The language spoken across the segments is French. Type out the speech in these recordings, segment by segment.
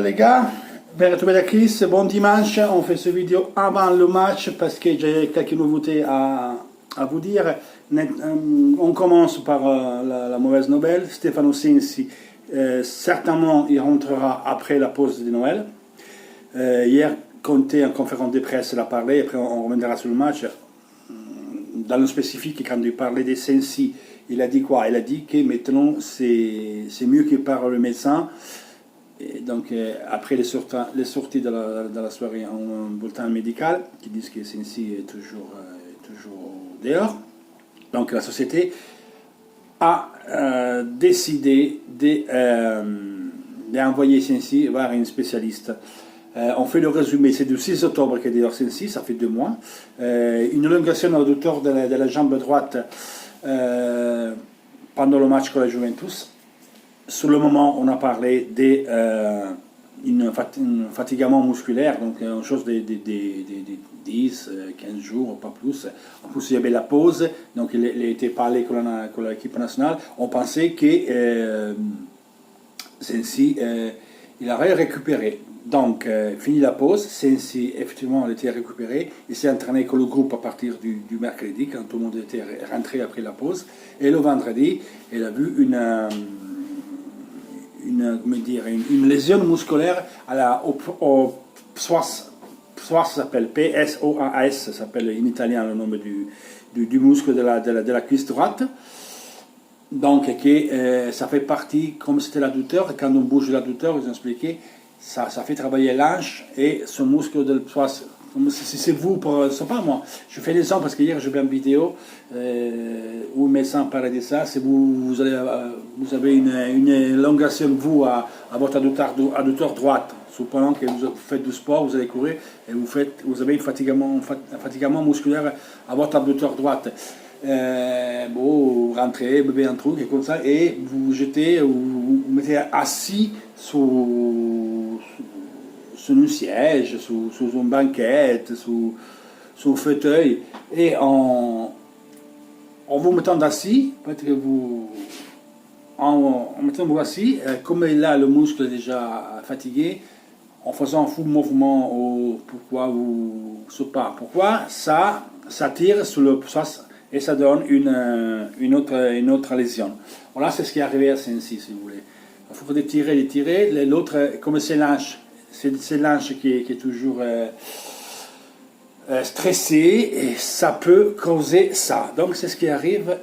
Les gars, ben retrouvé la Chris, bon dimanche, on fait ce vidéo avant le match parce que j'ai quelques nouveautés à vous dire. On commence par la mauvaise nouvelle. Stefano Sensi, certainement il rentrera après la pause de Noël. Hier, Conte en conférence de presse l'a parlé, après on reviendra sur le match. Dans le spécifique, quand il parlait de Sensi, il a dit quoi? Il a dit que maintenant c'est mieux que par le médecin. Et donc après les sorties de la soirée en bulletin médical qui disent que Sensi est toujours dehors, donc la société a décidé d'envoyer Sensi voir un spécialiste. On fait le résumé, c'est du 6 octobre qu'est dehors Sensi, ça fait 2 mois. Une élongation adducteur de la jambe droite pendant le match contre la Juventus. Sur le moment, on a parlé d'un fatigament musculaire, donc une chose de 10, 15 jours, pas plus. En plus, il y avait la pause, donc il était parlé avec l'équipe nationale. On pensait que Sensi, il aurait récupéré. Donc, fini la pause, Sensi, effectivement, il était récupéré. Il s'est entraîné avec le groupe à partir du mercredi, quand tout le monde était rentré après la pause. Et le vendredi, il a vu une lésion musculaire au psoas, s'appelle PSOAS, ça s'appelle en italien le nom du muscle de la cuisse droite. Donc, ça fait partie, comme c'était l'adducteur, quand on bouge l'adducteur, ils ont expliqué, ça fait travailler l'hanche et ce muscle de psoas. Si c'est vous, c'est pas moi. Je fais des sons parce qu'hier j'ai vu une vidéo où le médecin parlait de ça. Si vous avez une élongation, vous, à votre adducteur droite, supposons que vous faites du sport, vous allez courir et vous avez un fatigament musculaire à votre adducteur droite. Vous rentrez, vous buvez un truc et comme ça, et vous jetez, vous mettez assis sur un siège, sous une banquette, sous un fauteuil, et en vous mettant assis, peut-être que en mettant vous assis, comme là le muscle est déjà fatigué, en faisant un fou mouvement, pourquoi ça tire sur le psoas et ça donne une autre lésion. Voilà, c'est ce qui est arrivé à Sensi, si vous voulez. Il faut tirer, l'autre, comme c'est l'hanche, c'est l'hanche qui est toujours stressé et ça peut causer ça. Donc c'est ce qui arrive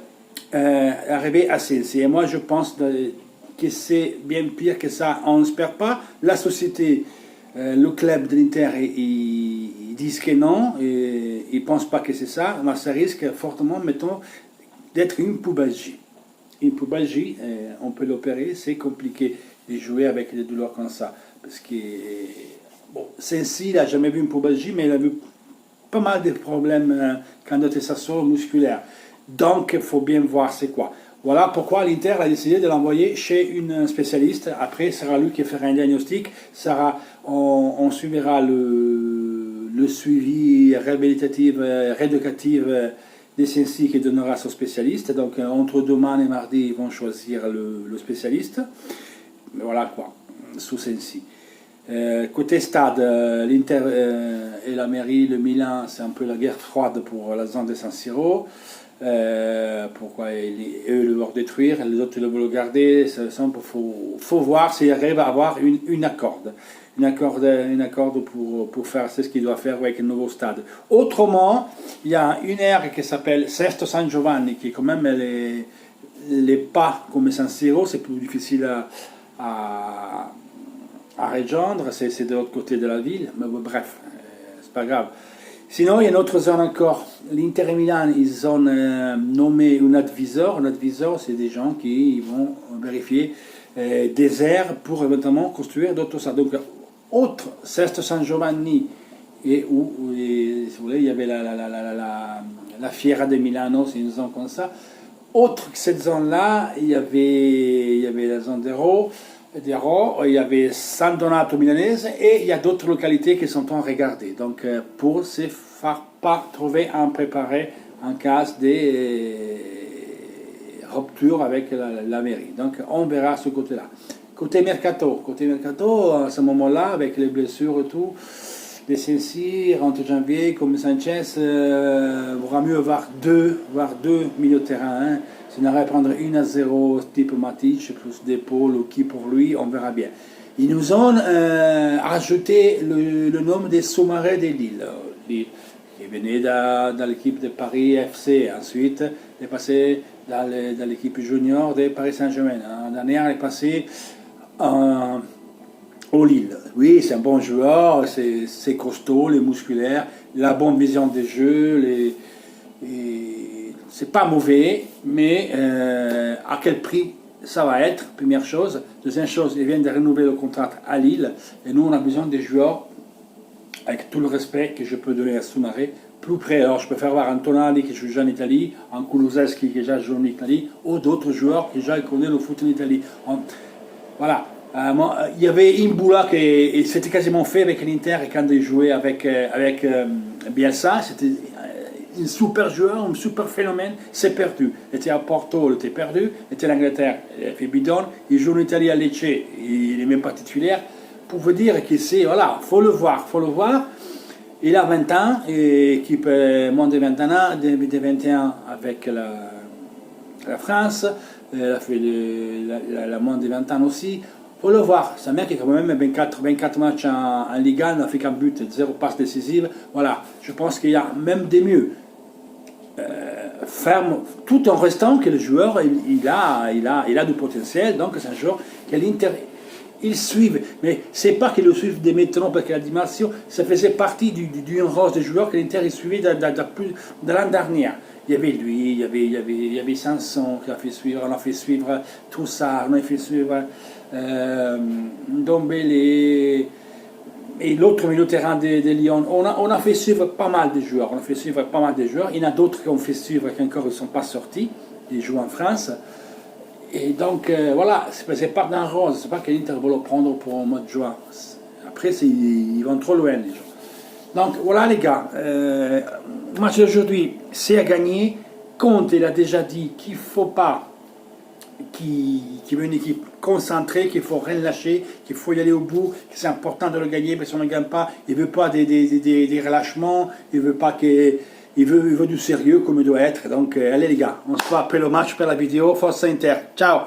à Sensi. Et moi je pense que c'est bien pire que ça. On n'espère pas. La société, le club de l'Inter, ils disent que non, et ils ne pensent pas que c'est ça, mais ça risque fortement, mettons, d'être une pubalgie. Une pubalgie, on peut l'opérer, c'est compliqué de jouer avec des douleurs comme ça. Parce que, bon, Sensi, il n'a jamais vu une pubalgie, mais il a vu pas mal de problèmes quand il était s'assaut musculaire. Donc, il faut bien voir c'est quoi. Voilà pourquoi l'Inter a décidé de l'envoyer chez une spécialiste. Après, ce sera lui qui fera un diagnostic. On suivra le suivi rééducatif des Sensi qui donnera son spécialiste. Donc, entre demain et mardi, ils vont choisir le spécialiste. Mais voilà quoi, sous Sensi. Côté stade, l'Inter et la mairie, le Milan, c'est un peu la guerre froide pour la zone de San Siro. Pourquoi eux le veulent détruire, les autres le veulent garder. Il faut voir s'ils arrivent à avoir une accord pour faire ce qu'ils doivent faire avec un nouveau stade. Autrement, il y a une aire qui s'appelle Sesto San Giovanni, qui quand même les pas comme San Siro, c'est plus difficile à rejoindre, c'est de l'autre côté de la ville, mais bref, c'est pas grave. Sinon, il y a une autre zone encore. L'Inter et Milan, ils ont nommé un advisor. Un advisor, c'est des gens qui vont vérifier des aires pour éventuellement construire d'autres stades. Donc, autre Sesto San Giovanni, si vous voulez, il y avait la Fiera de Milano, c'est une zone comme ça. Autre que cette zone-là, il y avait la zone d'Ero, il y avait San Donato Milanese et il y a d'autres localités qui sont en regarder. Donc pour se faire pas trouver un préparé en cas de rupture avec la mairie. Donc on verra ce côté-là. Côté mercato, à ce moment-là, avec les blessures et tout, les Sensi rentrent janvier, comme Sanchez, vaudra mieux avoir deux milieux de terrain. Hein. Si on arrive à prendre 1-0 type Matic, plus d'épaule ou qui pour lui, on verra bien. Ils nous ont ajouté le nom des sous-marins de Lille. Lille qui venait dans l'équipe de Paris FC, ensuite est passé dans l'équipe junior de Paris Saint-Germain. L'année dernière, il est passé au Lille. Oui, c'est un bon joueur, c'est costaud, les musculaires, la bonne vision des jeux, c'est pas mauvais, mais à quel prix ça va être, première chose. Deuxième chose, ils viennent de renouveler le contrat à Lille, et nous on a besoin des joueurs, avec tout le respect que je peux donner à Soumaré, plus près. Alors je peux faire voir un Tonali qui joue déjà en Italie, un Kulusevski qui déjà joue en Italie, ou d'autres joueurs qui déjà connaissent le foot en Italie. Voilà. Il y avait Imbula qui c'était quasiment fait avec l'Inter quand il jouait avec Bielsa. C'était un super joueur, un super phénomène. C'est perdu. Il était à Porto, il était perdu. Il était en Angleterre, il a fait bidon. Il joue en Italie à Lecce, il n'est même pas titulaire. Pour vous dire que c'est, voilà, faut le voir. Il a 20 ans, équipe moins de 21 ans, de 21 avec la France. Il a fait la moins de 20 ans aussi. Faut le voir, c'est un mec qui a quand même 24 matchs en Ligue 1, n'a fait qu'un but, 0 passe décisive. Voilà, je pense qu'il y a même des mieux. Ferme, tout en restant que le joueur, il a du potentiel, donc c'est un joueur qui a l'intérêt. Ils suivent, mais c'est pas qu'ils le suivent dès maintenant parce que la dimension, ça faisait partie du rose des joueurs que l'Inter suivait de l'an dernier. Il y avait lui, il y avait Sanson qui a fait suivre, on a fait suivre Troussard, on a fait suivre Dombele et l'autre milieu de terrain de Lyon. On a fait suivre pas mal de joueurs. Il y en a d'autres qui ont fait suivre qui encore ne sont pas sortis. Ils jouent en France. Et donc voilà, c'est pas d'un rose, c'est pas que l'Inter va le prendre pour le mois de juin. Après, ils vont trop loin les gens. Donc voilà les gars, le match d'aujourd'hui, c'est à gagner. Conte, il a déjà dit qu'il ne faut pas qu'il veut une équipe concentrée, qu'il faut rien lâcher, qu'il faut y aller au bout, que c'est important de le gagner, parce qu'on ne gagne pas, il ne veut pas des relâchements, il veut du sérieux comme il doit être. Donc allez les gars, on se voit après le match, après la vidéo, Force Inter, ciao.